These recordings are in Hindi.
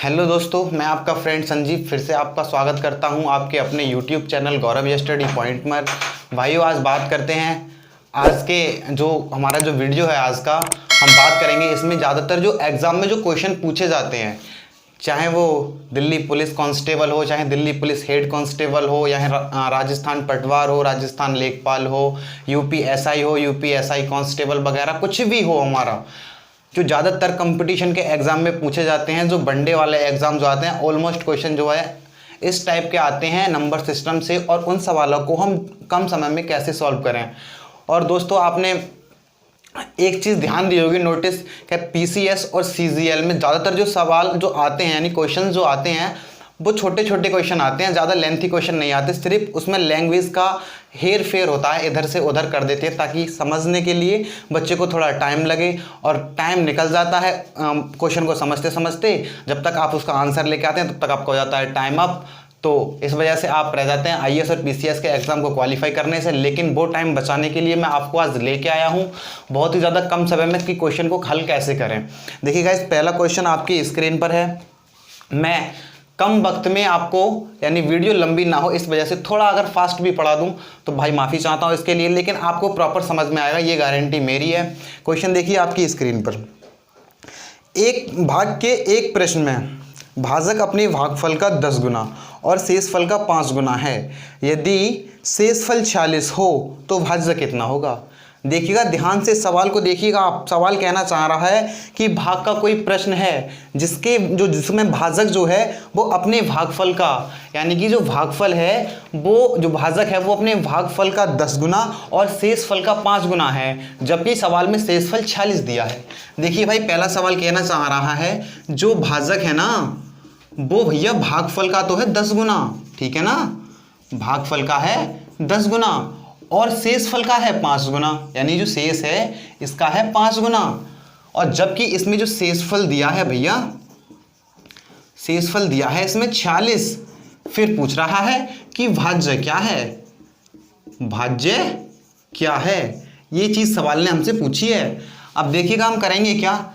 हेलो दोस्तों, मैं आपका फ्रेंड संजीव फिर से आपका स्वागत करता हूं आपके अपने यूट्यूब चैनल गौरव स्टडी पॉइंट में। भाइयों, आज बात करते हैं आज के जो हमारा जो वीडियो है आज का, हम बात करेंगे इसमें ज़्यादातर जो एग्ज़ाम में जो क्वेश्चन पूछे जाते हैं, चाहे वो दिल्ली पुलिस कांस्टेबल हो, चाहे दिल्ली पुलिस हेड कांस्टेबल हो, या राजस्थान पटवार हो, राजस्थान लेखपाल हो, यूपी एसआई हो, यूपी एसआई कांस्टेबल वगैरह कुछ भी हो, हमारा जो ज़्यादातर कंपटीशन के एग्ज़ाम में पूछे जाते हैं, जो वनडे वाले एग्ज़ाम जो आते हैं, ऑलमोस्ट क्वेश्चन जो है इस टाइप के आते हैं नंबर सिस्टम से, और उन सवालों को हम कम समय में कैसे सॉल्व करें। और दोस्तों, आपने एक चीज़ ध्यान दी होगी, नोटिस कि पीसीएस और सीजीएल में ज़्यादातर जो सवाल जो आते हैं, यानी क्वेश्चन जो आते हैं, वो छोटे छोटे क्वेश्चन आते हैं, ज़्यादा लेंथी क्वेश्चन नहीं आते। सिर्फ उसमें लैंग्वेज का हेर फेर होता है, इधर से उधर कर देते हैं, ताकि समझने के लिए बच्चे को थोड़ा टाइम लगे, और टाइम निकल जाता है क्वेश्चन को समझते समझते। जब तक आप उसका आंसर लेके आते हैं तब तक आपका हो जाता है टाइम अप। तो इस वजह से आप रह जाते हैं आईएएस और पीसीएस के एग्ज़ाम को क्वालिफाई करने से। लेकिन वो टाइम बचाने के लिए मैं आपको आज लेके आया हूँ बहुत ही ज़्यादा कम समय में कि क्वेश्चन को हल कैसे करें। देखिए गाइस, पहला क्वेश्चन आपकी स्क्रीन पर है। मैं कम वक्त में आपको, यानी वीडियो लंबी ना हो इस वजह से थोड़ा अगर फास्ट भी पढ़ा दूं तो भाई माफ़ी चाहता हूं इसके लिए, लेकिन आपको प्रॉपर समझ में आएगा, ये गारंटी मेरी है। क्वेश्चन देखिए आपकी स्क्रीन पर। एक भाग के एक प्रश्न में भाजक अपने भागफल का 10 गुना और शेषफल का 5 गुना है। यदि शेषफल 46 हो तो भाज्य कितना होगा? देखिएगा ध्यान से, सवाल को देखिएगा आप। सवाल कहना चाह रहा है कि भाग का कोई प्रश्न है जिसमें भाजक जो है वो अपने भागफल का, यानी कि जो भागफल है वो, जो भाजक है वो अपने भागफल का 10 गुना और शेषफल का 5 गुना है, जबकि सवाल में शेषफल 46 दिया है। देखिए भाई, पहला सवाल कहना चाह रहा है जो भाजक है ना वो भैया भागफल का तो है 10 गुना, ठीक है ना, भागफल का है 10 गुना और शेषफल का है 5 गुना, यानी जो शेष है इसका है 5 गुना। और जबकि इसमें जो शेषफल दिया है भैया, शेषफल दिया है इसमें 46। फिर पूछ रहा है कि भाज्य क्या है, भाज्य क्या है, ये चीज सवाल ने हमसे पूछी है। अब देखिएगा हम करेंगे क्या,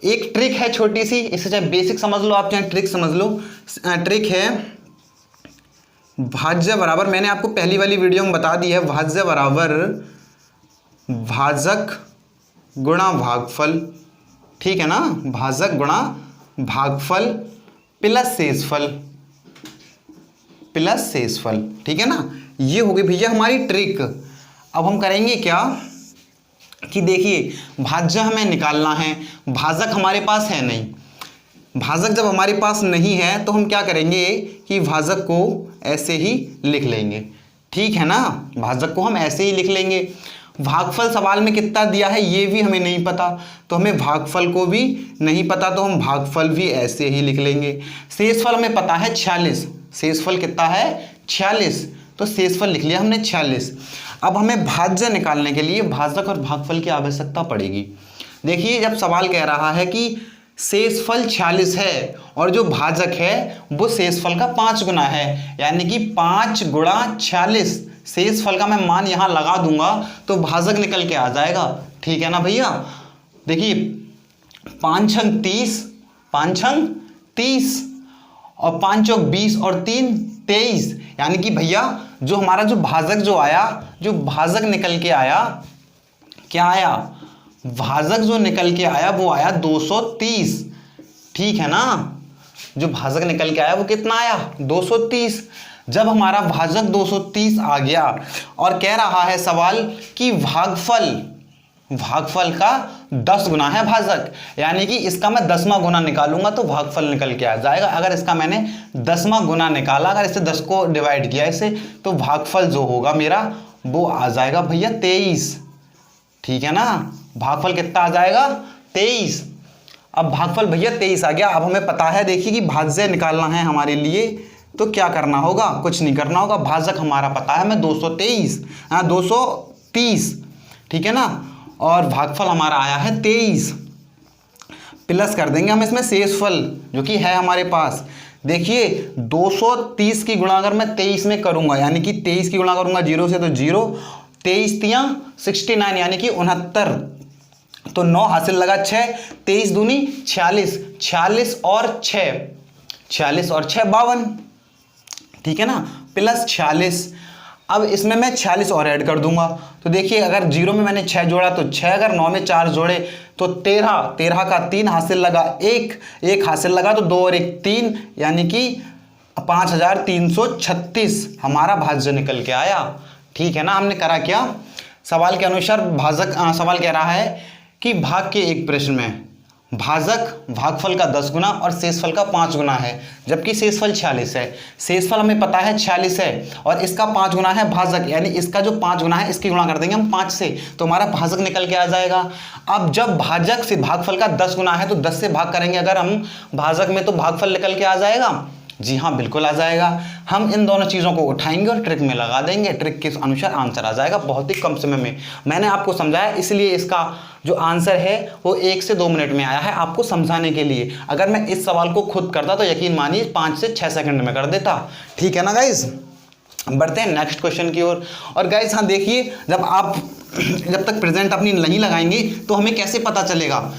एक ट्रिक है छोटी सी, इसे चाहे बेसिक समझ लो आप, चाहे ट्रिक समझ लो। ट्रिक है भाज्य बराबर, मैंने आपको पहली वाली वीडियो में बता दी है, भाज्य बराबर भाजक गुणा भागफल, ठीक है ना, भाजक गुणा भागफल प्लस शेषफल, प्लस शेषफल, ठीक है ना। ये हो गई भैया हमारी ट्रिक। अब हम करेंगे क्या कि देखिए भाज्य हमें निकालना है, भाजक हमारे पास है नहीं। भाजक जब हमारे पास नहीं है तो हम क्या करेंगे कि भाजक को ऐसे ही लिख लेंगे, ठीक है ना, भाजक को हम ऐसे ही लिख लेंगे। भागफल सवाल में कितना दिया है ये भी हमें नहीं पता, तो हमें भागफल को भी नहीं पता, तो हम भागफल भी ऐसे ही लिख लेंगे। शेषफल हमें पता है 46, शेषफल कितना है 46, तो शेषफल लिख लिया हमने 46। अब हमें भाज्य निकालने के लिए भाजक और भागफल की आवश्यकता पड़ेगी। देखिए, जब सवाल कह रहा है कि शेषफल 46 है और जो भाजक है वो शेषफल का 5 गुना है, यानी कि 5 गुणा 46, शेषफल का मैं मान यहां लगा दूंगा तो भाजक निकल के आ जाएगा, ठीक है ना भैया। देखिए 5 छंग 30, 5 छंग 30 और 5 चौक 20 और 3 23, यानी कि भैया जो हमारा जो भाजक जो आया, जो भाजक निकल के आया, क्या आया, भाजक जो निकल के आया वो आया 230, ठीक है ना, जो भाजक निकल के आया वो कितना आया 230। जब हमारा भाजक 230 आ गया और कह रहा है सवाल कि भागफल का 10 गुना है भाजक, यानी कि इसका मैं 10वां गुना निकालूंगा तो भागफल निकल के आ जाएगा। अगर इसका मैंने 10वां गुना निकाला, अगर इससे 10 को डिवाइड किया इससे, तो भागफल जो होगा मेरा वो आ जाएगा भैया 23, ठीक है ना, भागफल कितना आ जाएगा 23। अब भागफल भैया 23 आ गया। अब हमें पता है, देखिए कि भाज्य निकालना है हमारे लिए, तो क्या करना होगा, कुछ नहीं करना होगा, भाजक हमारा पता है हमें 230, ठीक है ना, और भागफल हमारा आया है 23। प्लस कर देंगे हम इसमें शेषफल जो कि है हमारे पास। देखिए 230 की गुणा अगर मैं 23 में करूंगा, यानी कि 23 की गुणा करूंगा 0 से तो 0, 23 तियां 69, यानी कि 69, तो 9 हासिल लगा 6, 23 दूनी 46, 46 और 6, 46 और 6 52, ठीक है ना, प्लस 46। अब इसमें मैं 46 और ऐड कर दूंगा। तो देखिए अगर 0 में मैंने 6 जोड़ा तो 6, अगर 9 में 4 जोड़े तो 13, 13 का 3 हासिल लगा 1, 1 हासिल लगा तो 2 और 1 3, यानी कि 5336 हमारा भाज्य निकल के आया। ठीक है ना, हमने करा क्या, सवाल के अनुसार भाजक, सवाल कह रहा है कि भाग के एक प्रश्न में भाजक भागफल का 10 गुना और शेषफल का 5 गुना है, जबकि शेषफल 46 है। शेषफल हमें पता है 46 है और इसका 5 गुना है भाजक, यानी इसका जो 5 गुना है इसकी गुणा कर देंगे हम 5 से, तो हमारा भाजक निकल के आ जाएगा। अब जब भाजक से भागफल का 10 गुना है तो 10 से भाग करेंगे अगर हम भाजक में, तो भागफल निकल के आ जाएगा। जी हाँ, बिल्कुल आ जाएगा। हम इन दोनों चीज़ों को उठाएंगे और ट्रिक में लगा देंगे, ट्रिक के अनुसार आंसर आ जाएगा बहुत ही कम समय में। मैंने आपको समझाया, इसलिए इसका जो आंसर है वो 1 से 2 मिनट में आया है आपको समझाने के लिए। अगर मैं इस सवाल को खुद करता तो यकीन मानिए 5 से 6 सेकंड में कर देता। ठीक है ना गाइज, बढ़ते हैं नेक्स्ट क्वेश्चन की ओर। और गाइज हाँ देखिए, जब तक प्रेजेंट अपनी नहीं लगाएंगे तो हमें कैसे पता चलेगा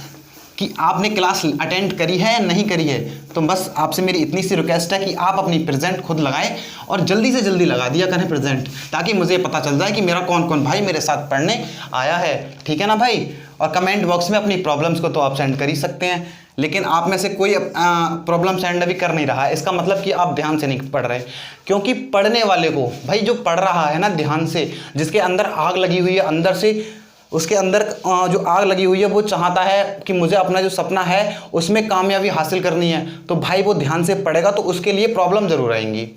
कि आपने क्लास अटेंड करी है या नहीं करी है। तो बस आपसे मेरी इतनी सी रिक्वेस्ट है कि आप अपनी प्रेजेंट खुद लगाएं और जल्दी से जल्दी लगा दिया करें प्रेजेंट, ताकि मुझे पता चल जाए कि मेरा कौन कौन भाई मेरे साथ पढ़ने आया है। ठीक है ना भाई, और कमेंट बॉक्स में अपनी प्रॉब्लम्स को तो आप सेंड कर ही सकते हैं, लेकिन आप में से कोई प्रॉब्लम सेंड अभी कर नहीं रहा है, इसका मतलब कि आप ध्यान से नहीं पढ़ रहे। क्योंकि पढ़ने वाले को भाई, जो पढ़ रहा है ना ध्यान से, जिसके अंदर आग लगी हुई है अंदर से, उसके अंदर जो आग लगी हुई है वो चाहता है कि मुझे अपना जो सपना है उसमें कामयाबी हासिल करनी है, तो भाई वो ध्यान से पढ़ेगा तो उसके लिए प्रॉब्लम ज़रूर आएंगी।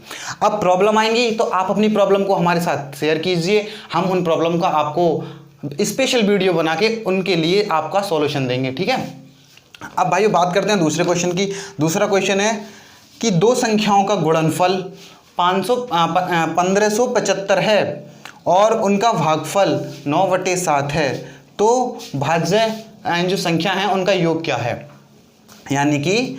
अब प्रॉब्लम आएंगी तो आप अपनी प्रॉब्लम को हमारे साथ शेयर कीजिए, हम उन प्रॉब्लम का आपको स्पेशल वीडियो बना के उनके लिए आपका सॉल्यूशन देंगे। ठीक है, अब भाइयों बात करते हैं दूसरे क्वेश्चन की। दूसरा क्वेश्चन है कि दो संख्याओं का गुणनफल 1575 है और उनका भागफल 9/7 है, तो भाज्य जो संख्या है उनका योग क्या है। यानी कि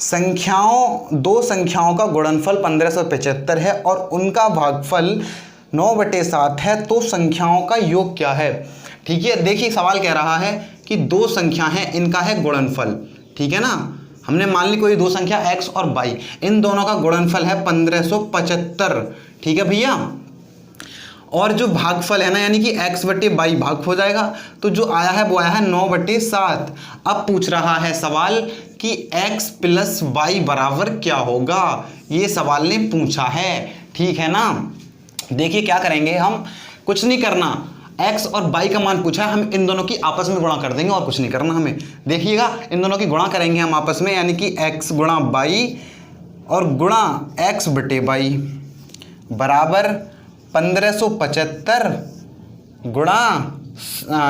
दो संख्याओं का गुणनफल 1575 है और उनका भागफल 9/7 है, तो संख्याओं का योग क्या है। ठीक है, देखिए सवाल कह रहा है कि दो संख्या है, इनका है गुणनफल। ठीक है ना, हमने मान ली कोई दो संख्या x और y, इन दोनों का गुणनफल है 1575। ठीक है भैया, और जो भागफल है ना, यानी कि x/y भाग हो जाएगा, तो जो आया है वो आया है 9/7। अब पूछ रहा है सवाल कि x + y बराबर क्या होगा, ये सवाल ने पूछा है। ठीक है ना, देखिए क्या करेंगे हम, कुछ नहीं करना, x और y का मान पूछा है, हम इन दोनों की आपस में गुणा कर देंगे और कुछ नहीं करना हमें। देखिएगा इन दोनों की गुणा करेंगे हम आपस में, यानी कि x गुणा y और गुणा x/y बराबर 1575 गुणा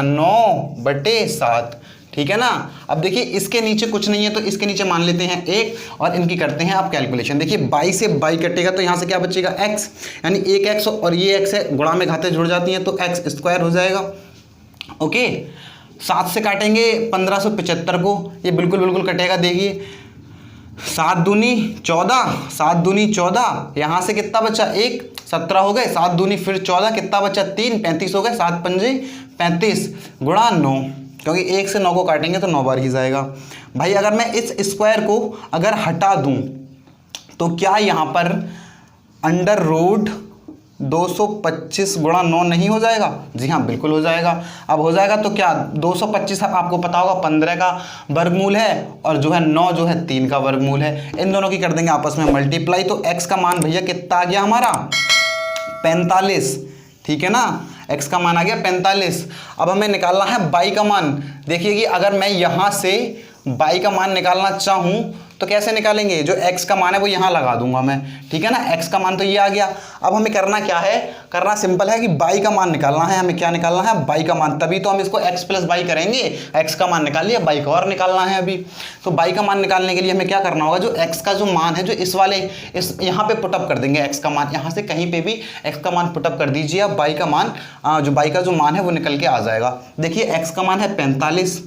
9/7। ठीक है ना, अब देखिए इसके नीचे कुछ नहीं है तो इसके नीचे मान लेते हैं 1 और इनकी करते हैं आप कैलकुलेशन। देखिए 22 से 22 कटेगा तो यहाँ से क्या बचेगा x, यानी 1x और ये x है, गुणा में घाते जुड़ जाती हैं तो x² हो जाएगा। ओके, 7 से काटेंगे 1575 को, ये बिल्कुल कटेगा। देखिए 7 दूनी 14, 7 दूनी 14, यहाँ से कितना बचा 1, 17 हो गए, 7 दूनी फिर 14, कितना बचा 3, 35 हो गए, 7 पंजे 35 गुणा 9, क्योंकि 1 से 9 को काटेंगे तो 9 बार ही जाएगा। भाई अगर मैं इस स्क्वायर को अगर हटा दूं तो क्या यहाँ पर √225 गुणा 9 नहीं हो जाएगा। जी हाँ, बिल्कुल हो जाएगा। अब हो जाएगा तो क्या 225 आपको पता होगा 15 का वर्गमूल है और जो है 9 जो है 3 का वर्गमूल है, इन दोनों की कर देंगे आपस में मल्टीप्लाई, तो x का मान भैया कितना आ गया हमारा 45। ठीक है ना, x का मान आ गया 45। अब हमें निकालना है y का मान। देखिए कि अगर मैं यहाँ से y का मान निकालना चाहूँ तो कैसे निकालेंगे, जो x का मान है वो यहाँ लगा दूंगा मैं। ठीक है ना, x का मान तो ये आ गया। अब हमें करना क्या है, करना सिंपल है कि y का मान निकालना है। हमें क्या निकालना है, y का मान, तभी तो हम इसको x + y करेंगे। x का मान निकाल लिया, y का और निकालना है अभी। तो y का मान निकालने के लिए हमें क्या करना होगा, जो x का जो मान है, जो इस यहाँ पे पुटअप कर देंगे x का मान, यहाँ से कहीं पे भी x का मान पुटअप कर दीजिए, अब y का मान जो y का जो मान है वो निकल के आ जाएगा। देखिए x का मान है 45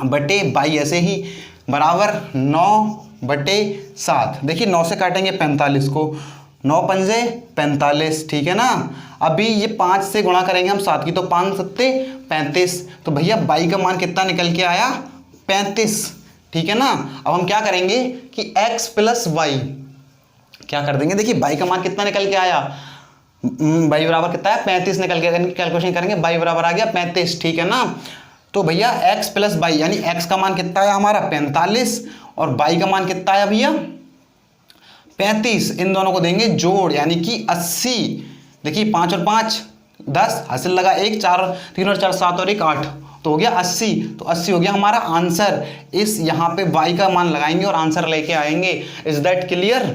बटे y ऐसे ही बराबर 9/7। देखिए 9 से काटेंगे 45 को, 9 पंजे 45, ठीक है ना। अभी ये 5 से गुणा करेंगे हम 7 की, तो 5 सत्ते 35। तो भैया बाई का मान कितना निकल के आया? 35, ठीक है ना। अब हम क्या करेंगे कि x प्लस वाई क्या कर देंगे, देखिए बाई का मान कितना निकल के आया, बाई बराबर कितना है 35 निकल के, कैलकुलेशन करेंगे बाई बराबर आ गया 35, ठीक है ना। तो भैया x प्लस बाई यानी x का मान कितना है हमारा 45 और बाई का मान कितना है भैया 35, इन दोनों को देंगे जोड़ यानी कि 80। देखिए 5 और 5 10, हासिल लगा 1, 4 3 और 4 7 और 1 8, तो हो गया 80। तो 80 हो गया हमारा आंसर। इस यहाँ पे y का मान लगाएंगे और आंसर लेके आएंगे। Is that clear?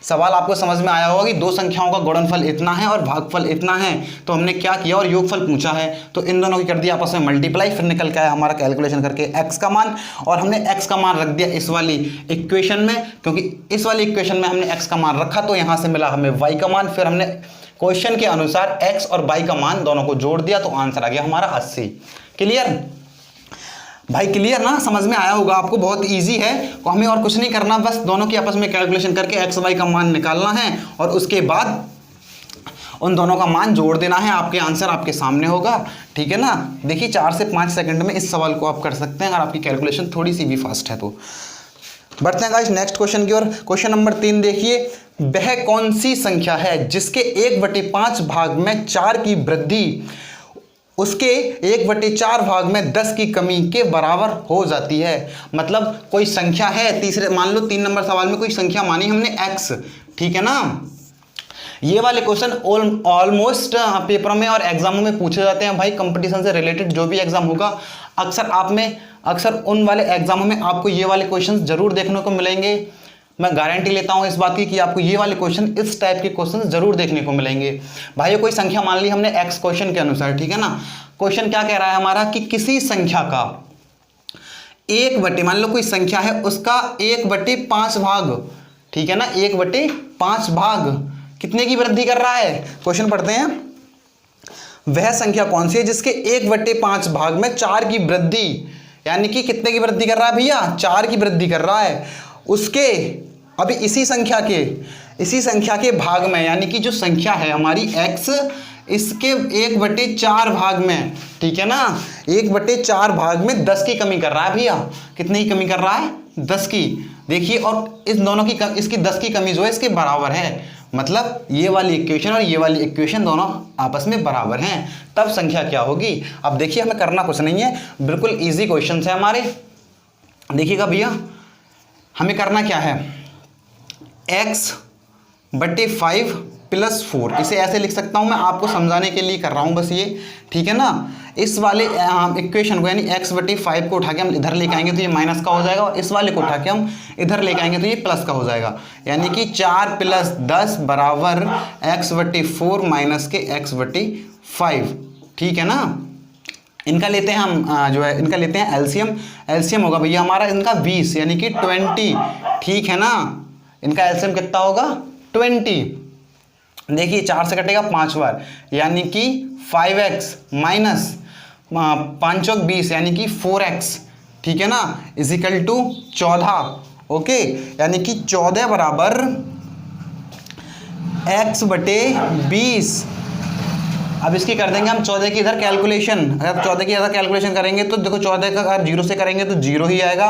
सवाल आपको समझ में आया होगा कि दो संख्याओं का गुणनफल इतना है और भागफल इतना है, तो हमने क्या किया और योगफल पूछा है, तो इन दोनों की कर दिया आपस में मल्टीप्लाई, फिर निकल के आया हमारा कैलकुलेशन करके x का मान, और हमने x का मान रख दिया इस वाली इक्वेशन में, क्योंकि इस वाली इक्वेशन में हमने x का मान रखा तो यहाँ से मिला हमें y का मान, फिर हमने क्वेश्चन के अनुसार x और y का मान दोनों को जोड़ दिया तो आंसर आ गया हमारा 80। क्लियर भाई? क्लियर ना, समझ में आया होगा आपको, बहुत इजी है। तो हमें और कुछ नहीं करना, बस दोनों की आपस में कैलकुलेशन करके x y का मान निकालना है और उसके बाद उन दोनों का मान जोड़ देना है, आपके आंसर आपके सामने होगा, ठीक है ना। देखिए 4 से 5 सेकंड में इस सवाल को आप कर सकते हैं अगर आपकी कैलकुलेशन थोड़ी सी भी फास्ट है तो। बढ़ते हैं गाइस नेक्स्ट क्वेश्चन की ओर। क्वेश्चन नंबर 3 देखिए, वह कौन सी संख्या है जिसके 1/5 भाग में 4 की वृद्धि उसके 1/4 भाग में 10 की कमी के बराबर हो जाती है। मतलब कोई संख्या है, तीसरे मान लो 3 नंबर सवाल में कोई संख्या मानी हमने x, ठीक है ना। ये वाले क्वेश्चन ऑलमोस्ट पेपरों में और एग्जामों में पूछे जाते हैं भाई, कंपटीशन से रिलेटेड जो भी एग्जाम होगा अक्सर उन वाले एग्जामों में आपको ये वाले क्वेश्चन जरूर देखने को मिलेंगे। मैं गारंटी लेता हूं इस बात की कि आपको ये वाले क्वेश्चन, इस टाइप के क्वेश्चन जरूर देखने को मिलेंगे। भाई कोई संख्या मान ली हमने x क्वेश्चन के अनुसार, ठीक है ना। क्वेश्चन क्या कह रहा है हमारा कि किसी संख्या का मान लो कोई संख्या है उसका 1/5 भाग, ठीक है ना, 1/5 भाग कितने की वृद्धि कर रहा है। क्वेश्चन पढ़ते हैं, वह संख्या कौन सी है जिसके 1/5 भाग में 4 की वृद्धि, यानी कि कितने की वृद्धि कर रहा है भैया, 4 की वृद्धि कर रहा है। उसके अभी इसी संख्या के भाग में, यानी कि जो संख्या है हमारी x, इसके 1/4 भाग में, ठीक है ना, 1/4 भाग में 10 की कमी कर रहा है भैया। कितने की कमी कर रहा है, 10 की। देखिए और इस दोनों की इसकी 10 की कमी जो है इसके बराबर है, मतलब ये वाली इक्वेशन और ये वाली इक्वेशन दोनों आपस में बराबर हैं, तब संख्या क्या होगी। अब देखिए हमें करना कुछ नहीं है, बिल्कुल इजी क्वेश्चन है हमारे। देखिएगा भैया हमें करना क्या है, x/5 + 4, इसे ऐसे लिख सकता हूं मैं, आपको समझाने के लिए कर रहा हूं बस ये, ठीक है ना। इस वाले इक्वेशन को यानी x/5 को उठा के हम इधर लेके आएंगे तो ये माइनस का हो जाएगा, और इस वाले को उठा के हम इधर लेके आएंगे तो ये प्लस का हो जाएगा, यानी कि 4 + 10 बराबर x/4 माइनस के x/5, ठीक है ना। इनका लेते हैं हम इनका लेते हैं एलसीएम होगा भैया हमारा इनका 20 यानी कि 20, ठीक है ना। इनका एलसीएम कितना होगा 20। देखिए 4 से कटेगा 5 बार, यानी कि 5x माइनस 5 चौक 20 यानी कि 4x, ठीक है ना, इजिकल टू 14। ओके, यानी कि 14 बराबर x/20। अब इसकी कर देंगे हम 14 की इधर कैलकुलेशन। अगर 14 की इधर कैलकुलेशन करेंगे तो देखो 14 का अगर 0 से करेंगे तो 0 ही आएगा,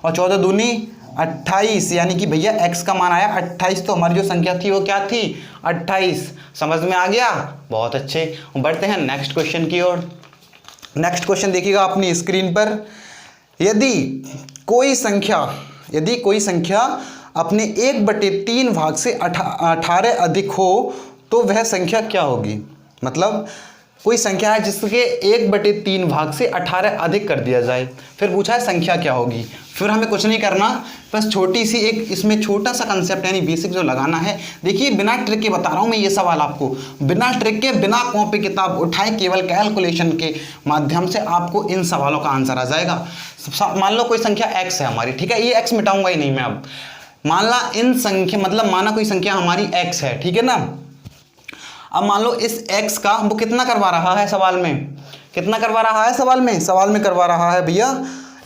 और 14 दूनी 28, यानी कि भैया x का मान आया 28। तो हमारी जो संख्या थी वो क्या थी 28। समझ में आ गया, बहुत अच्छे। बढ़ते हैं नेक्स्ट क्वेश्चन की ओर। नेक्स्ट क्वेश्चन देखिएगा अपनी स्क्रीन पर, यदि कोई संख्या अपने 1/3 भाग से 18 अधिक हो तो वह संख्या क्या होगी। मतलब कोई संख्या है जिसके 1/3 भाग से 18 अधिक कर दिया जाए, फिर पूछा है संख्या क्या होगी। फिर हमें कुछ नहीं करना, बस छोटी सी एक इसमें छोटा सा कंसेप्ट यानी बेसिक जो लगाना है। देखिए बिना ट्रिक के बता रहा हूँ मैं ये सवाल आपको, बिना ट्रिक के, बिना कॉपी किताब उठाए, केवल कैलकुलेशन के माध्यम से आपको इन सवालों का आंसर आ जाएगा। मान लो कोई संख्या x है हमारी, ठीक है, ये x मिटाऊंगा ही नहीं मैं। अब माना कोई संख्या हमारी x है, ठीक है ना। अब मान लो इस x का वो कितना करवा रहा है सवाल में, कितना करवा रहा है सवाल में करवा रहा है भैया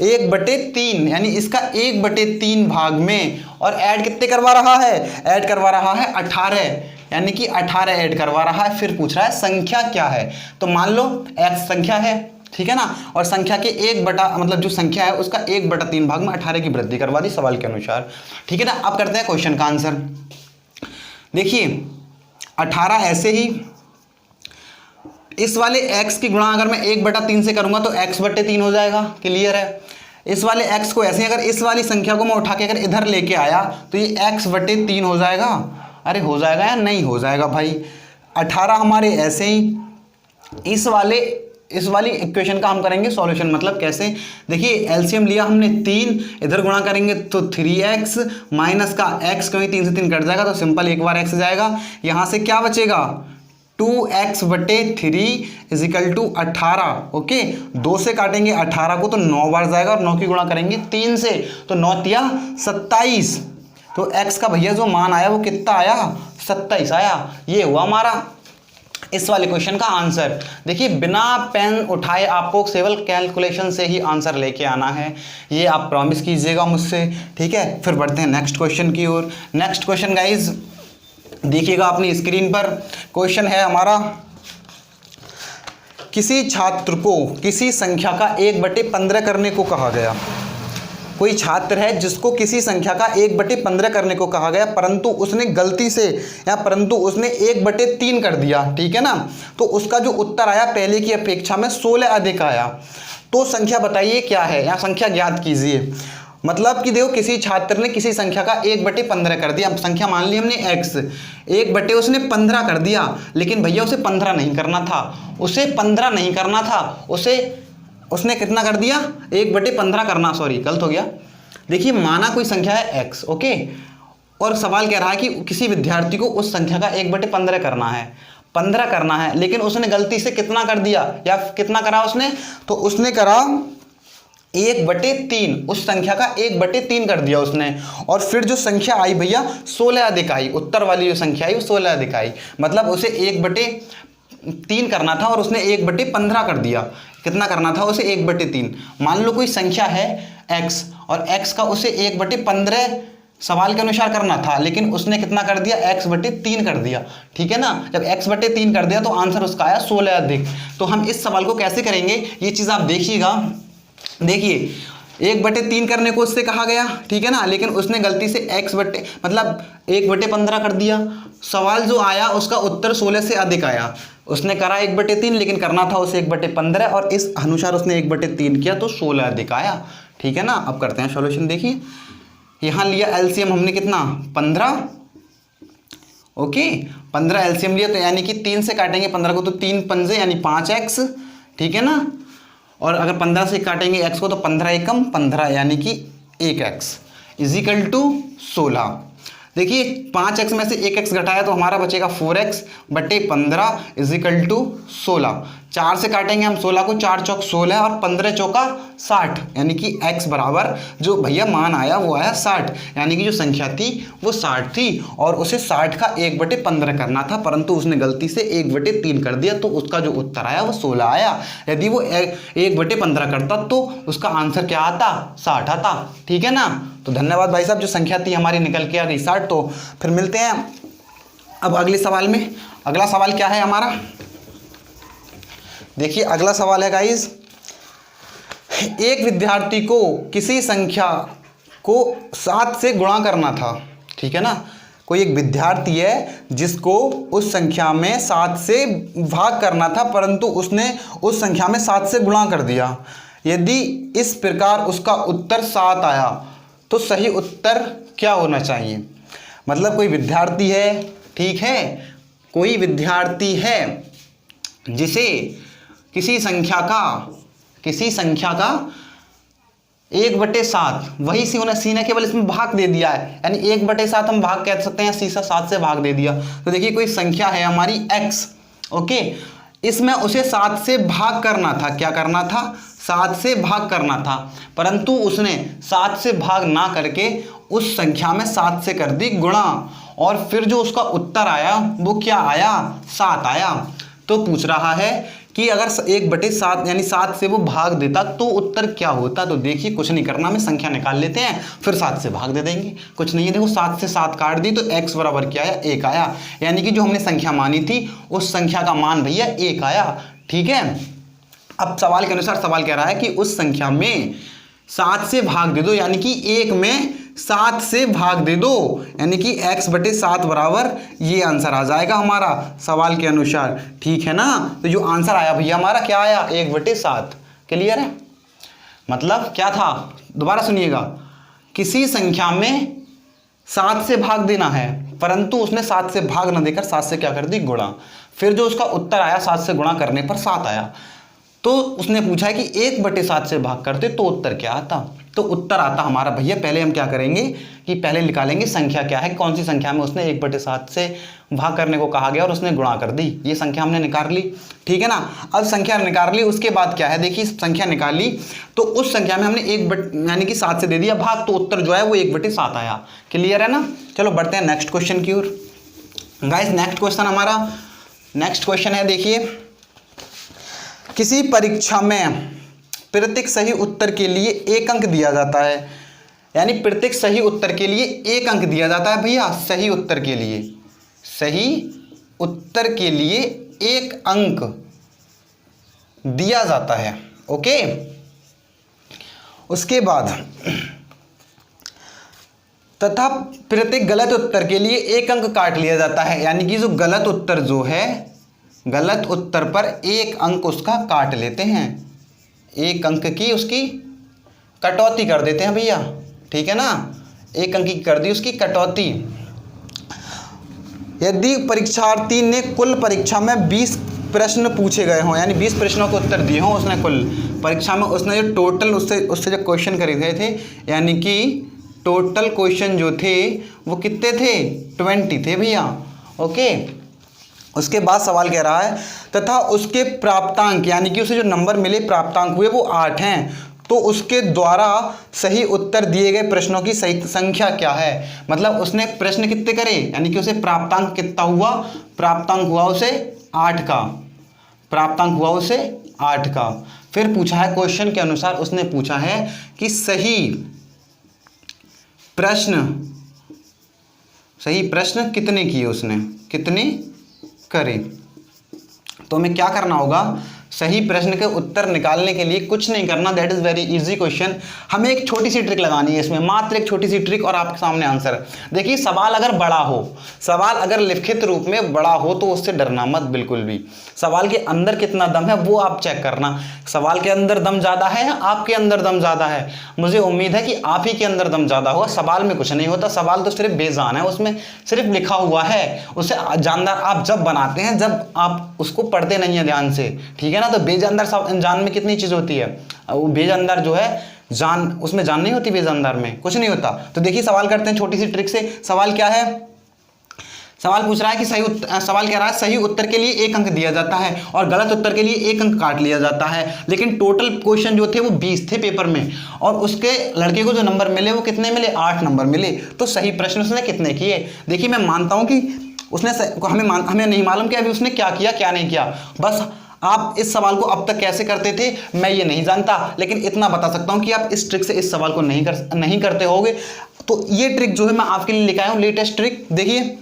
1/3 यानी इसका 1/3 भाग में, और ऐड कितने करवा रहा है, ऐड करवा रहा है 18, यानी कि 18 ऐड करवा रहा है। फिर पूछ रहा है संख्या क्या है, तो मान लो x संख्या है, ठीक है ना, और संख्या के मतलब जो संख्या है उसका 1/3 भाग में 18 की वृद्धि करवा दी सवाल के अनुसार, ठीक है ना। अब करते हैं क्वेश्चन का आंसर। देखिए 18 ऐसे ही, इस वाले x की गुणा अगर मैं 1/3 से करूंगा तो x/3 हो जाएगा, क्लियर है। इस वाले x को ऐसे, अगर इस वाली संख्या को मैं उठा के अगर इधर लेके आया तो ये x/3 हो जाएगा। अरे हो जाएगा या नहीं हो जाएगा भाई। 18 हमारे ऐसे ही, इस वाली इक्वेशन का हम करेंगे सॉल्यूशन, मतलब कैसे, देखिए एलसीएम लिया हमने 3, इधर गुणा करेंगे तो 3x माइनस का x, क्योंकि 3 से 3 कट जाएगा तो सिंपल एक बार x जाएगा, यहाँ से क्या बचेगा 2x/3 इजिकल टू 18। ओके, 2 से काटेंगे 18 को तो 9 बार जाएगा, और 9 की गुणा करेंगे 3 से तो 9 तिया 27, तो x का भैया जो मान आया वो कितना आया 27 आया। ये हुआ हमारा इस वाले क्वेश्चन का आंसर। देखिए बिना पेन उठाए आपको केवल कैलकुलेशन से ही आंसर लेके आना है, ये आप प्रॉमिस कीजिएगा मुझसे, ठीक है। फिर बढ़ते हैं नेक्स्ट क्वेश्चन की ओर। नेक्स्ट क्वेश्चन गाइज देखिएगा अपनी स्क्रीन पर, क्वेश्चन है हमारा, किसी छात्र को किसी संख्या का 1/15 करने को कहा गया। कोई छात्र है जिसको किसी संख्या का 1/15 करने को कहा गया, परंतु उसने गलती से या परंतु उसने 1/3 कर दिया, ठीक है ना, तो उसका जो उत्तर आया पहले की अपेक्षा में 16 अधिक आया। तो संख्या बताइए क्या है, या संख्या ज्ञात कीजिए। मतलब कि देखो किसी छात्र ने किसी संख्या का 1/15 कर दिया, संख्या मान ली हमने x, 1 उसने 15 कर दिया, लेकिन भैया उसे 15 नहीं करना था, उसे 15 नहीं करना था, उसने कितना कर दिया 1/15 करना, सॉरी गलत हो गया। देखिए माना कोई संख्या है x, ओके, और सवाल कह रहा है कि किसी विद्यार्थी को उस संख्या का 1/15 करना है, 15 करना है, लेकिन उसने गलती से कितना कर दिया, या कितना करा उसने, तो उसने करा 1/3, उस संख्या का 1/3 कर दिया उसने, और फिर जो संख्या आई भैया 16 अधिक आई, उत्तर वाली जो संख्या आई वो 16 अधिक आई, मतलब उसे 1/3 करना था और उसने 1/15 कर दिया। कितना करना था उसे 1/3। मान लो कोई संख्या है x, और x का उसे 1/15 सवाल के अनुसार करना था, लेकिन उसने कितना कर दिया x/3 कर दिया, ठीक है ना। जब x/3 कर दिया तो आंसर उसका आया 16 अधिक। तो हम इस सवाल को कैसे करेंगे ये चीज़ आप देखिएगा। देखिए 1/3 करने को उससे कहा गया, ठीक है ना, लेकिन उसने गलती से मतलब 1/15 कर दिया, सवाल जो आया उसका उत्तर 16 से अधिक आया। उसने करा 1/3 लेकिन करना था उसे 1/15, और इस अनुसार उसने 1/3 किया तो 16 अधिक आया, ठीक है ना। अब करते हैं सॉल्यूशन। देखिए यहाँ लिया एलसीएम हमने कितना 15, ओके 15 एलसीएम लिया, तो यानी कि 3 से काटेंगे 15 को तो 3 पंजे यानी 5x, ठीक है ना, और अगर 15 से काटेंगे x को तो 15 एकम 15 यानी कि 1x इजिकल टू 16। देखिए 5x में से 1x घटाया तो हमारा बचेगा 4x/15 इजिकल टू 16। 4 से काटेंगे हम 16 को, 4 चौक 16 और 15 चौका 60, यानी कि x बराबर जो भैया मान आया वो आया 60, यानी कि जो संख्या थी वो 60 थी, और उसे 60 का 1/15 करना था, परंतु उसने गलती से 1/3 कर दिया, तो उसका जो उत्तर आया वो 16 आया। यदि वो 1/15 करता तो उसका आंसर क्या आता 60 आता, ठीक है ना। तो धन्यवाद भाई साहब, जो संख्या थी हमारी निकल के आ गई 60। तो फिर मिलते हैं अब अगले सवाल में। अगला सवाल क्या है हमारा, देखिए अगला सवाल है गाइस, एक विद्यार्थी को किसी संख्या को 7 से गुणा करना था, ठीक है ना। कोई एक विद्यार्थी है जिसको उस संख्या में 7 से भाग करना था, परंतु उसने उस संख्या में 7 से गुणा कर दिया। यदि इस प्रकार उसका उत्तर 7 आया तो सही उत्तर क्या होना चाहिए। मतलब कोई विद्यार्थी है, ठीक है, कोई विद्यार्थी है जिसे किसी संख्या का 1/7, वही सी ने केवल इसमें भाग दे दिया है, यानी 1/7 हम भाग कह सकते हैं, सीसा 7 से भाग दे दिया। तो देखिए कोई संख्या है हमारी x, ओके, इसमें उसे 7 से भाग करना था, क्या करना था 7 से भाग करना था, परंतु उसने 7 से भाग ना करके उस संख्या में 7 से कर दी गुणा, और फिर जो उसका उत्तर आया वो क्या आया 7 आया। तो पूछ रहा है कि अगर 1/7 यानी 7 से वो भाग देता तो उत्तर क्या होता। तो देखिए कुछ नहीं करना, हमें संख्या निकाल लेते हैं, फिर 7 से भाग दे देंगे, कुछ नहीं है। देखो 7 से 7 काट दी तो x बराबर क्या आया, 1 आया। यानी कि जो हमने संख्या मानी थी उस संख्या का मान भैया 1 आया। ठीक है, अब सवाल के अनुसार सवाल कह रहा है कि उस संख्या में 7 से भाग दे दो, यानी कि 1 में 7 से भाग दे दो, यानी कि x/7 बराबर ये आंसर आ जाएगा हमारा सवाल के अनुसार। ठीक है ना, तो जो आंसर आया भैया हमारा क्या आया, 1/7। क्लियर है, मतलब क्या था, दोबारा सुनिएगा, किसी संख्या में 7 से भाग देना है, परंतु उसने 7 से भाग ना देकर 7 से क्या कर दी, गुणा। फिर जो उसका उत्तर आया 7 से गुणा करने पर 7 आया, तो उसने पूछा है कि 1/7 से भाग करते तो उत्तर क्या आता। तो उत्तर आता हमारा भैया, पहले हम क्या करेंगे कि पहले निकालेंगे संख्या क्या है, कौन सी संख्या में उसने 1/7 से भाग करने को कहा गया और उसने गुणा कर दी, ये संख्या हमने निकाल ली। ठीक है ना, अब संख्या निकाल ली, उसके बाद क्या है, देखिए संख्या निकाली तो उस संख्या में हमने यानी कि 7 से दे दिया भाग, तो उत्तर जो है वो 1/7 आया। क्लियर है ना, चलो बढ़ते हैं नेक्स्ट क्वेश्चन की ओर। गाइस नेक्स्ट क्वेश्चन है, देखिए, किसी परीक्षा में प्रत्येक सही उत्तर के लिए 1 अंक दिया जाता है, यानी प्रत्येक सही उत्तर के लिए 1 अंक दिया जाता है भैया, सही उत्तर के लिए 1 अंक दिया जाता है। ओके, उसके बाद तथा प्रत्येक गलत उत्तर के लिए 1 अंक काट लिया जाता है, यानी कि जो गलत उत्तर जो है, गलत उत्तर पर 1 अंक उसका काट लेते हैं, 1 अंक की उसकी कटौती कर देते हैं भैया। ठीक है ना, 1 अंक की कर दी उसकी कटौती। यदि परीक्षार्थी ने कुल परीक्षा में 20 प्रश्न पूछे गए हों, यानी 20 प्रश्नों के उत्तर दिए हों उसने, कुल परीक्षा में उसने जो टोटल उससे जो क्वेश्चन करे गए थे, यानी कि टोटल क्वेश्चन जो थे वो कितने थे, 20 थे भैया। ओके, उसके बाद सवाल कह रहा है तथा उसके प्राप्तांक, यानी कि उसे जो नंबर मिले प्राप्तांक हुए वो 8 हैं, तो उसके द्वारा सही उत्तर दिए गए प्रश्नों की सही संख्या क्या है। मतलब उसने प्रश्न कितने करे, यानी कि उसे प्राप्तांक कितना हुआ, प्राप्तांक हुआ उसे 8 का, प्राप्तांक हुआ उसे 8 का। फिर पूछा है क्वेश्चन के अनुसार, उसने पूछा है कि सही प्रश्न कितने किए, उसने कितने करे। तो हमें क्या करना होगा, सही प्रश्न के उत्तर निकालने के लिए कुछ नहीं करना, that is very easy question. हमें एक छोटी सी ट्रिक लगानी है इसमें, मात्र एक छोटी सी ट्रिक, और आपके सामने आंसर। देखिए सवाल अगर बड़ा हो, सवाल अगर लिखित रूप में बड़ा हो तो उससे डरना मत बिल्कुल भी। सवाल के अंदर कितना दम है वो आप चेक करना, सवाल के अंदर दम ज़्यादा है या आपके अंदर दम ज़्यादा है। मुझे उम्मीद है कि आप ही के अंदर दम ज़्यादा होगा। सवाल में कुछ नहीं होता, सवाल तो सिर्फ बेजान है, उसमें सिर्फ लिखा हुआ है, उसे जानदार आप जब बनाते हैं जब आप उसको पढ़ते नहीं हैं ध्यान से। ठीक है ना, तो बेजानदार जान में कितनी चीज़ होती है, वो बेजानदार जो है जान, उसमें जान नहीं होती, बेजानदार में कुछ नहीं होता। तो देखिए सवाल करते हैं छोटी सी ट्रिक से। सवाल क्या है, सवाल पूछ रहा है कि सवाल कह रहा है सही उत्तर के लिए 1 अंक दिया जाता है और गलत उत्तर के लिए 1 अंक काट लिया जाता है, लेकिन टोटल क्वेश्चन जो थे वो 20 थे पेपर में, और उसके लड़के को जो नंबर मिले वो कितने मिले, 8 नंबर मिले। तो सही प्रश्न उसने कितने किए। देखिए मैं मानता हूँ कि उसने हमें नहीं मालूम कि अभी उसने क्या किया क्या नहीं किया, बस आप इस सवाल को अब तक कैसे करते थे मैं ये नहीं जानता, लेकिन इतना बता सकता हूँ कि आप इस ट्रिक से इस सवाल को नहीं करते होगे। तो ये ट्रिक जो है मैं आपके लिए लेकर आया हूँ, लेटेस्ट ट्रिक। देखिए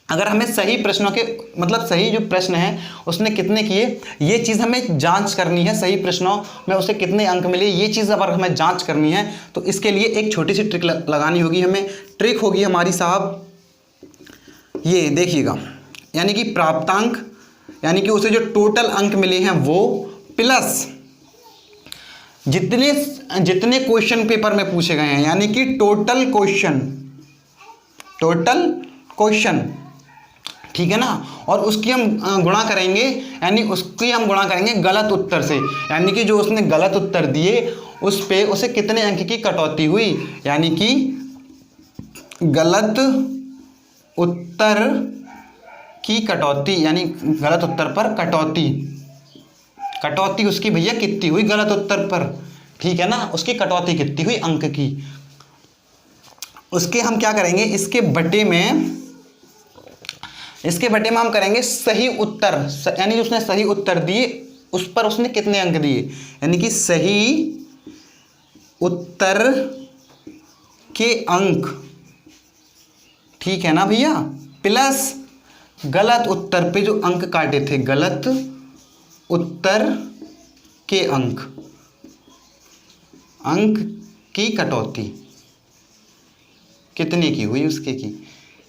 अगर हमें सही प्रश्नों के मतलब सही जो प्रश्न है उसने कितने किए, ये चीज़ हमें जांच करनी है, सही प्रश्नों में उसे कितने अंक मिले, ये चीज़ अगर हमें जांच करनी है तो इसके लिए एक छोटी सी ट्रिक लगानी होगी हमें। ट्रिक होगी हमारी साहब, ये देखिएगा, यानी कि प्राप्तांक, यानी कि उसे जो टोटल अंक मिले हैं वो प्लस जितने क्वेश्चन पेपर में पूछे गए हैं, यानी कि टोटल क्वेश्चन, ठीक है ना, और उसकी हम गुणा करेंगे, यानी उसकी हम गुणा करेंगे गलत उत्तर से, यानी कि जो उसने गलत उत्तर दिए उस पे उसे कितने अंक की कटौती हुई, यानी कि गलत उत्तर की कटौती, यानी गलत उत्तर पर कटौती उसकी भैया कितनी हुई गलत उत्तर पर, ठीक है ना, उसकी कटौती कितनी हुई अंक की। उसके हम क्या करेंगे, इसके बटे में हम करेंगे सही उत्तर, यानी उसने सही उत्तर दिए उस पर उसने कितने अंक दिए, यानी कि सही उत्तर के अंक, ठीक है ना भैया, प्लस गलत उत्तर पे जो अंक काटे थे, गलत उत्तर के अंक, अंक की कटौती कितने की हुई उसके की।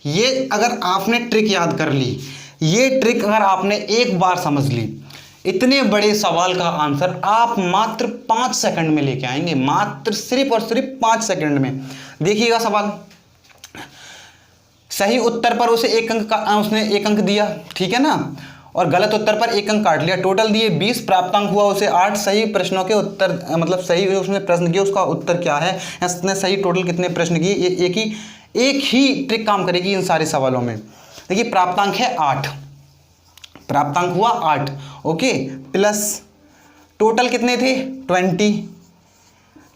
ये अगर आपने ट्रिक याद कर ली, ये ट्रिक अगर आपने एक बार समझ ली, इतने बड़े सवाल का आंसर आप मात्र 5 सेकंड में लेके आएंगे, मात्र सिर्फ और सिर्फ 5 सेकंड में। देखिएगा सवाल, सही उत्तर पर उसे उसने एक अंक दिया, ठीक है ना, और गलत उत्तर पर एक अंक काट लिया, टोटल दिए 20, प्राप्तांक हुआ उसे 8। सही प्रश्नों के उत्तर, मतलब सही उसने प्रश्न किए उसका उत्तर क्या है, उसने सही टोटल कितने प्रश्न किए, ये एक ही ट्रिक काम करेगी इन सारे सवालों में। देखिए प्राप्तांक है 8, प्राप्तांक हुआ 8, ओके, प्लस टोटल कितने थे 20,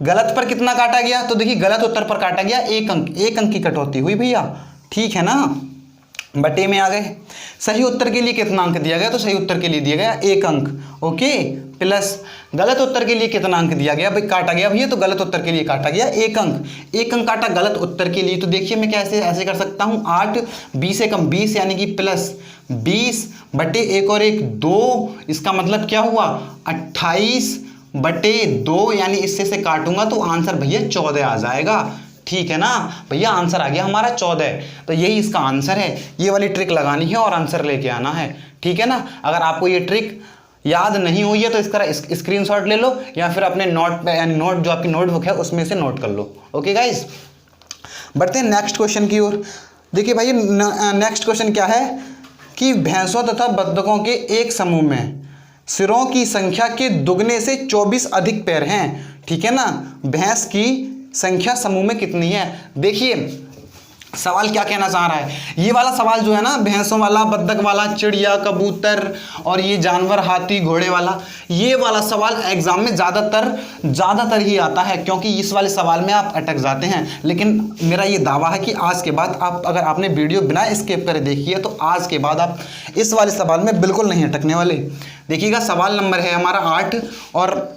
गलत पर कितना काटा गया, तो देखिए गलत उत्तर पर काटा गया एक अंक की कटौती हुई भैया, ठीक है ना, बटे में आ गए। सही उत्तर के लिए कितना अंक दिया गया, तो सही उत्तर के लिए दिया गया 1 अंक, ओके, प्लस गलत उत्तर के लिए कितना अंक दिया गया, भाई काटा गया भैया, तो गलत उत्तर के लिए काटा गया 1 अंक, 1 अंक काटा गलत उत्तर के लिए। तो देखिए मैं कैसे ऐसे कर सकता हूँ, 8 20 से कम 20 यानी कि प्लस 20 बटे 1 और 1 2, इसका मतलब क्या हुआ 28 बटे 2, यानी इससे से काटूंगा तो आंसर भैया 14 आ जाएगा, ठीक है ना भैया, आंसर आ गया हमारा 14। तो यही इसका आंसर है, ये वाली ट्रिक लगानी है और आंसर लेके आना है, ठीक है ना। अगर आपको ये ट्रिक याद नहीं हुई है तो इसका स्क्रीनशॉट ले लो, या फिर अपने नोट पे, यानी नोट जो आपकी नोटबुक है उसमें से नोट कर लो, ओके गाइस। बढ़ते हैं नेक्स्ट क्वेश्चन की ओर। देखिए भाई नेक्स्ट क्वेश्चन क्या है कि भैंसों तथा बत्तखों के एक समूह में सिरों की संख्या के दुगने से 24 अधिक पैर हैं, ठीक है ना, भैंस की संख्या समूह में कितनी है। देखिए सवाल क्या कहना चाह रहा है, ये वाला सवाल जो है ना, भैंसों वाला, बत्तख वाला, चिड़िया, कबूतर और ये जानवर, हाथी घोड़े वाला, ये वाला सवाल एग्जाम में ज़्यादातर ही आता है, क्योंकि इस वाले सवाल में आप अटक जाते हैं। लेकिन मेरा ये दावा है कि आज के बाद आप, अगर आपने वीडियो बिना स्किप करे देखी है, तो आज के बाद आप इस वाले सवाल में बिल्कुल नहीं अटकने वाले। देखिएगा सवाल नंबर है हमारा 8, और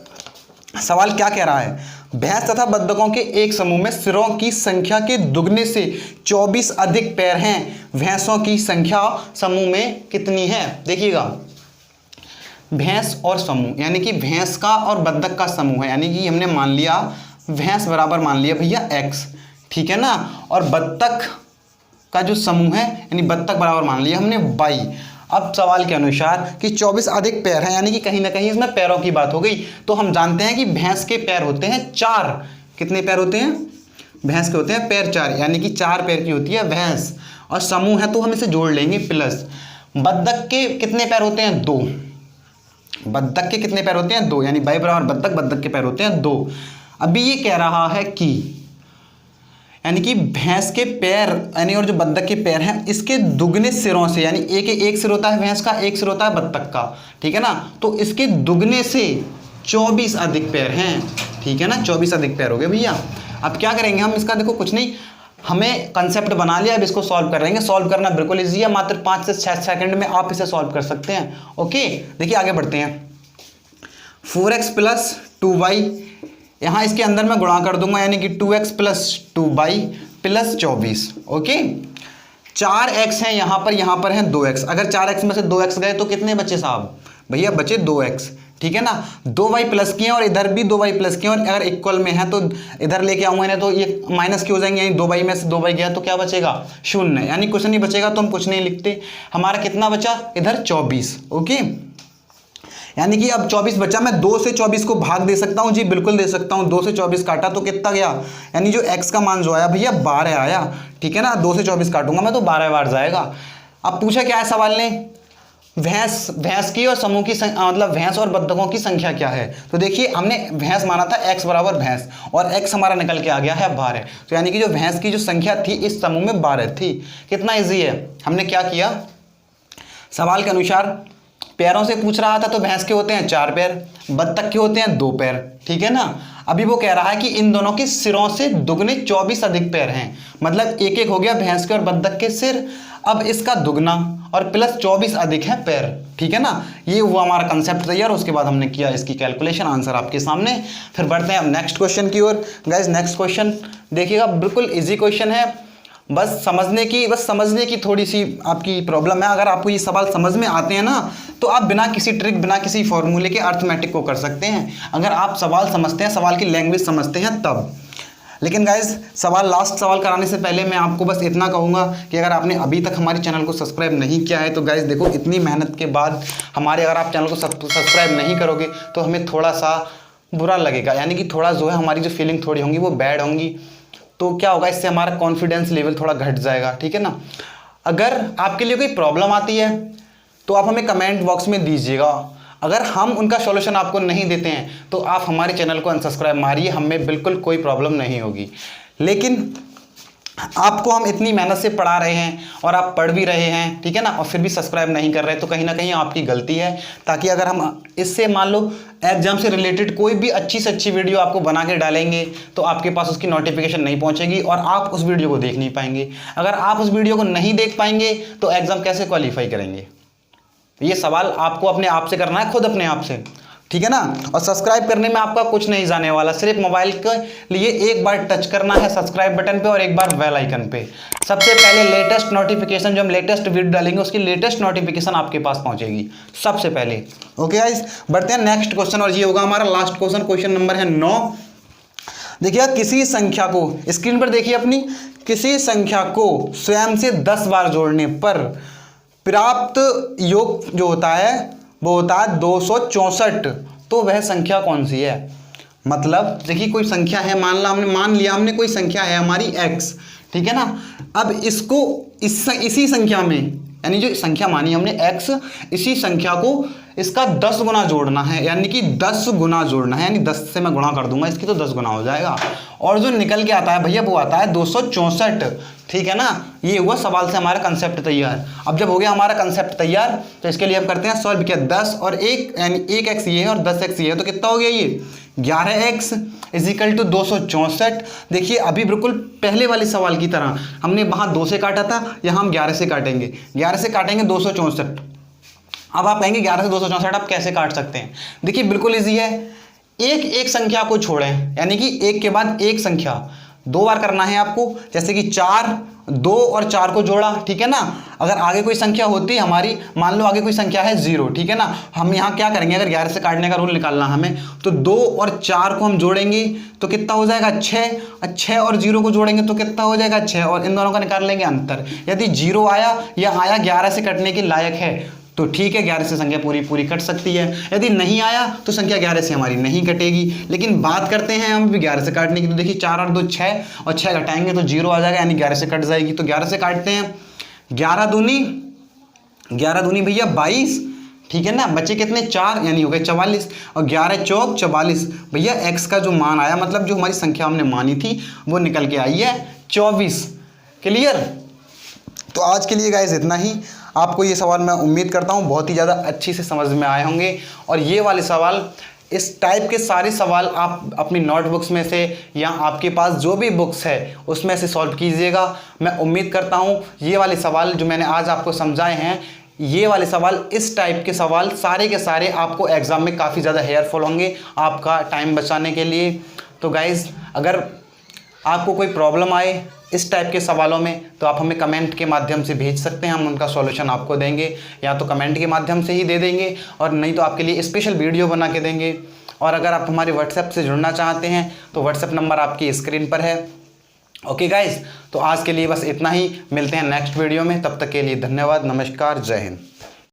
सवाल क्या कह रहा है, भैंस तथा बत्तखों के एक समूह में सिरों की संख्या के दुगने से 24 अधिक पैर हैं, भैंसों की संख्या समूह में कितनी है। देखिएगा भैंस और समूह, यानी कि भैंस का और बत्तख का समूह है, यानी कि हमने मान लिया भैंस बराबर मान लिया भैया x, ठीक है ना, और बत्तख का जो समूह है यानी बत्तख बराबर मान लिया हमने y। अब सवाल के अनुसार कि 24 अधिक पैर हैं, यानी कि कहीं ना कहीं इसमें पैरों की बात हो गई, तो हम जानते हैं कि भैंस के पैर होते हैं 4। कितने पैर होते हैं, भैंस के होते हैं पैर 4, यानी कि 4 पैर की होती है भैंस, और समूह है तो हम इसे जोड़ लेंगे प्लस। बत्तख के कितने पैर होते हैं 2, बत्तख के कितने पैर होते हैं 2, यानी बाई बराबर बत्तख, बत्तख के पैर होते हैं 2। अभी ये कह रहा है कि यानी कि भैंस के पैर, यानी और जो बत्तख के पैर हैं इसके दुगने सिरों से, यानी एक सिर होता है भैंस का, एक सिर होता है बत्तख का, ठीक है ना, तो इसके दुगने से 24 अधिक पैर हैं, ठीक है ना, 24 अधिक पैर हो गए भैया। अब क्या करेंगे हम इसका, देखो कुछ नहीं, हमें कंसेप्ट बना लिया, अब इसको सॉल्व करेंगे। सॉल्व करना बिल्कुल ईजी है, मात्र 5 से 6 सेकंड में आप इसे सॉल्व कर सकते हैं, ओके। देखिए आगे बढ़ते हैं, 4x प्लस 2y, यहाँ इसके अंदर मैं गुणा कर दूंगा, यानी कि 2x plus 2y plus 24, okay. 4x है यहाँ पर है 2x, अगर 4x में से 2x गए तो कितने बचे साहब, भैया बचे 2x, ठीक है ना। 2y प्लस किए और इधर भी 2y प्लस किए, और अगर इक्वल में है तो इधर लेके आऊंगा ना, तो ये माइनस के हो जाएंगे, यानी 2y में से 2y गया तो क्या बचेगा 0, यानी कुछ नहीं बचेगा तो हम कुछ नहीं लिखते। हमारा कितना बचा इधर 24, ओके, यानी कि अब 24 बचा, मैं 2 से 24 को भाग दे सकता हूं, जी बिल्कुल दे सकता हूं। 2 से 24 काटा तो कितना गया, यानी जो x का मान जो आया भैया 12 आया, ठीक है ना। 2 से 24 काटूंगा मैं तो 12 बार जाएगा। अब पूछा क्या है सवाल ने, भैंस की और समूह की मतलब भैंस और बत्तखों की संख्या क्या है। तो देखिए हमने भैंस माना था x बराबर भैंस, और x हमारा निकल के आ गया है 12, तो यानी कि जो भैंस की जो संख्या थी इस समूह में 12 थी। कितना ईजी है, हमने क्या किया, सवाल के अनुसार पैरों से पूछ रहा था, तो भैंस के होते हैं 4 पैर, बत्तख के होते हैं 2 पैर, ठीक है ना। अभी वो कह रहा है कि इन दोनों के सिरों से दुगने 24 अधिक पैर हैं, मतलब एक एक हो गया भैंस के और बत्तख के सिर। अब इसका दुगना और प्लस 24 अधिक है पैर, ठीक है ना। ये हुआ हमारा कंसेप्ट तैयार, उसके बाद हमने किया इसकी कैलकुलेशन, आंसर आपके सामने। फिर बढ़ते हैं अब नेक्स्ट क्वेश्चन की ओर। गाइस नेक्स्ट क्वेश्चन देखिएगा, बिल्कुल इजी क्वेश्चन है, बस समझने की थोड़ी सी आपकी प्रॉब्लम है। अगर आपको ये सवाल समझ में आते हैं ना तो आप बिना किसी ट्रिक, बिना किसी फॉर्मूले के अर्थमेटिक को कर सकते हैं, अगर आप सवाल समझते हैं, सवाल की लैंग्वेज समझते हैं तब। लेकिन गाइज लास्ट सवाल कराने से पहले मैं आपको बस इतना कहूँगा कि अगर आपने अभी तक हमारे चैनल को सब्सक्राइब नहीं किया है तो गाइज देखो, इतनी मेहनत के बाद अगर आप चैनल को सब्सक्राइब नहीं करोगे तो हमें थोड़ा सा बुरा लगेगा, यानी कि थोड़ा जो है हमारी जो फीलिंग थोड़ी होंगी वो बैड होंगी। तो क्या होगा, इससे हमारा कॉन्फिडेंस लेवल थोड़ा घट जाएगा, ठीक है ना। अगर आपके लिए कोई प्रॉब्लम आती है तो आप हमें कमेंट बॉक्स में दीजिएगा, अगर हम उनका सॉल्यूशन आपको नहीं देते हैं तो आप हमारे चैनल को अनसब्सक्राइब मारिए, हमें बिल्कुल कोई प्रॉब्लम नहीं होगी। लेकिन आपको हम इतनी मेहनत से पढ़ा रहे हैं और आप पढ़ भी रहे हैं, ठीक है ना, और फिर भी सब्सक्राइब नहीं कर रहे, तो कहीं ना कहीं आपकी गलती है। ताकि अगर हम इससे मान लो एग्जाम से रिलेटेड कोई भी अच्छी से अच्छी वीडियो आपको बना के डालेंगे तो आपके पास उसकी नोटिफिकेशन नहीं पहुंचेगी और आप उस वीडियो को देख नहीं पाएंगे। अगर आप उस वीडियो को नहीं देख पाएंगे तो एग्जाम कैसे क्वालिफाई करेंगे। ये सवाल आपको अपने आप से करना है, खुद अपने आप से, ठीक है ना। और सब्सक्राइब करने में आपका कुछ नहीं जाने वाला, सिर्फ मोबाइल के लिए एक बार टच करना है सब्सक्राइब बटन पे और एक बार बेल आइकन पे। सबसे पहले लेटेस्ट नोटिफिकेशन, जो हम लेटेस्ट वीडियो डालेंगे उसकी लेटेस्ट नोटिफिकेशन आपके पास पहुंचेगी सबसे पहले। ओके गाइस, बढ़ते हैं नेक्स्ट क्वेश्चन और ये होगा हमारा लास्ट क्वेश्चन। क्वेश्चन नंबर है 9। देखिए, किसी संख्या को, स्क्रीन पर देखिए अपनी, किसी संख्या को स्वयं से 10 बार जोड़ने पर प्राप्त योग जो होता है वो होता है 264। तो वह संख्या कौन सी है। मतलब देखिए, कोई संख्या है, मान लिया हमने कोई संख्या है हमारी x, ठीक है ना। अब इसको इसी संख्या में, यानी जो संख्या मानी हमने x, इसी संख्या को इसका 10 गुना जोड़ना है, यानी कि 10 गुना जोड़ना है, यानी 10 से मैं गुणा कर दूंगा इसकी तो 10 गुना हो जाएगा, और जो निकल के आता है भैया वो आता है 264, ठीक है ना। ये हुआ सवाल से हमारा कंसेप्ट तैयार। अब जब हो गया हमारा कंसेप्ट तैयार तो इसके लिए हम करते हैं सॉल्व। क्या 10 और 1, यानी 1x ये है और 10x ये है, तो कितना हो गया ये 11x इजिकल टू 264। देखिए अभी बिल्कुल पहले वाले सवाल की तरह हमने वहाँ 2 से काटा था, यहाँ हम 11 से काटेंगे, 11 से काटेंगे 264। अब आप कहेंगे 11 से 264 आप कैसे काट सकते हैं। देखिए बिल्कुल इजी है, एक संख्या को छोड़ें, यानी कि एक के बाद एक संख्या 2 बार करना है आपको। जैसे कि 4, 2 और 4 को जोड़ा, ठीक है ना। अगर आगे कोई संख्या होती है हमारी, मान लो आगे कोई संख्या है 0, ठीक है ना, हम यहाँ क्या करेंगे, अगर 11 से काटने का रूल निकालना हमें, तो 2 और 4 को हम जोड़ेंगे तो कितना हो जाएगा 6, 6 और 0 को जोड़ेंगे तो कितना हो जाएगा 6, और इन दोनों का निकाल लेंगे अंतर। यदि 0 आया या आया 11 से कटने के लायक है तो ठीक है, 11 से संख्या पूरी कट सकती है। यदि नहीं आया तो संख्या 11 से हमारी नहीं कटेगी। लेकिन बात करते हैं हम भी 11 से काटने की, तो देखिए 4 और 2 6, और 6 घटाएंगे तो 0 आ जाएगा, यानी 11 से कट जाएगी। तो 11 से काटते हैं, 11 दूनी भैया 22, ठीक है ना। बच्चे कितने 4, यानी हो गए 44, और 11 चौक 44 भैया x का जो मान आया, मतलब जो हमारी संख्या हमने मानी थी वो निकल के आई है 24। क्लियर। तो आज के लिए गाइस इतना ही। आपको ये सवाल मैं उम्मीद करता हूँ बहुत ही ज़्यादा अच्छी से समझ में आए होंगे, और ये वाले सवाल, इस टाइप के सारे सवाल आप अपनी नोटबुक्स में से या आपके पास जो भी बुक्स है उसमें से सॉल्व कीजिएगा। मैं उम्मीद करता हूँ ये वाले सवाल जो मैंने आज आपको समझाए हैं, ये वाले सवाल, इस टाइप के सवाल सारे के सारे आपको एग्ज़ाम में काफ़ी ज़्यादा हेल्पफुल होंगे आपका टाइम बचाने के लिए। तो गाइज़, अगर आपको कोई प्रॉब्लम आए इस टाइप के सवालों में तो आप हमें कमेंट के माध्यम से भेज सकते हैं, हम उनका सॉल्यूशन आपको देंगे, या तो कमेंट के माध्यम से ही दे देंगे और नहीं तो आपके लिए स्पेशल वीडियो बना के देंगे। और अगर आप हमारे व्हाट्सएप से जुड़ना चाहते हैं तो व्हाट्सएप नंबर आपकी स्क्रीन पर है। ओके गाइज, तो आज के लिए बस इतना ही, मिलते हैं नेक्स्ट वीडियो में, तब तक के लिए धन्यवाद, नमस्कार, जय हिंद।